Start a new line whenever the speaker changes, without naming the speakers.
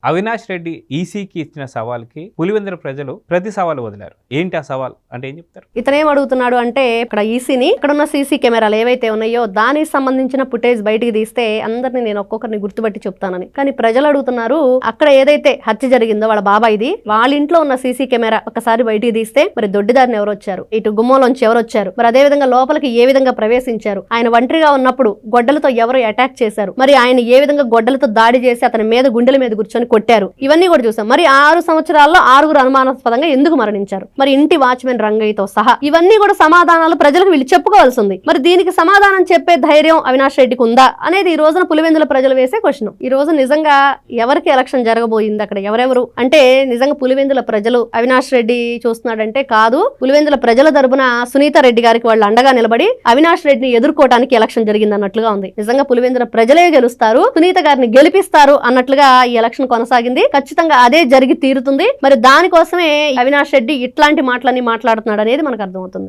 అవినాష్ రెడ్డి ఈసీకి ఇచ్చిన సవాల్కి పులివెందుల ప్రజలు ప్రతి సవాలు వదిలారు. ఏంటి ఆ సవాల్ అంటే ఏం చెప్తారు?
ఇతనేం అడుగుతున్నాడు అంటే ఇక్కడ ఈసీని ఇక్కడ ఉన్న సీసీ కెమెరాలు ఏవైతే ఉన్నాయో దానికి సంబంధించిన ఫుటేజ్ బయటికి తీస్తే అందరినీ నేను ఒక్కొక్కరిని గుర్తుపట్టి చెప్తానని. కానీ ప్రజలు అడుగుతున్నారు అక్కడ ఏదైతే హత్య జరిగిందో వాళ్ళ బాబాయిది వాళ్ళ ఇంట్లో ఉన్న సీసీ కెమెరా ఒకసారి బయటికి తీస్తే మరి దొడ్డిదారిని ఎవరు వచ్చారు, ఇటు గుమ్మంలోంచి ఎవరు వచ్చారు, మరి అదే విధంగా లోపలికి ఏ విధంగా ప్రవేశించారు, ఆయన ఒంటరిగా ఉన్నప్పుడు గొడ్డలతో ఎవరు అటాక్ చేశారు, మరి ఆయన ఏ విధంగా గొడ్డలతో దాడి చేసి అతని మీద గుండెల మీద కూర్చొని కొట్టారు, ఇవన్నీ కూడా చూసాం. మరి 6 సంవత్సరాల్లో 6 అనుమానాస్పదంగా ఎందుకు మరణించారు, మరి ఇంటి వాచ్మెన్ రంగయ్యతో సహా ఇవన్నీ కూడా సమాధానాలు ప్రజలకు వీళ్ళు చెప్పుకోవాల్సి ఉంది. మరి దీనికి సమాధానం చెప్పే ధైర్యం అవినాష్ రెడ్డికి ఉందా అనేది ఈ రోజున పులివెందుల ప్రజలు వేసే క్వశ్చన్. ఈ రోజు నిజంగా ఎవరికి ఎలక్షన్ జరగబోయింది, అక్కడ ఎవరెవరు అంటే నిజంగా పులివెందుల ప్రజలు అవినాష్ రెడ్డి చూస్తున్నాడంటే కాదు, పులివెందుల ప్రజల తరపున సునీత రెడ్డి గారికి వాళ్ళు అండగా నిలబడి అవినాష్ రెడ్డిని ఎదుర్కోవడానికి ఎలక్షన్ జరిగింది అన్నట్లుగా ఉంది. నిజంగా పులివెందుల ప్రజలే గెలుస్తారు, సునీత గారిని గెలిపిస్తారు అన్నట్లుగా ఈ ఎలక్షన్ కొనసాగింది. ఖచ్చితంగా అదే జరిగి తీరుతుంది. మరి దానికోసమే అవినాష్ రెడ్డి ఇట్లాంటి మాటలన్నీ మాట్లాడుతున్నాడు అనేది మనకు అర్థమవుతుంది.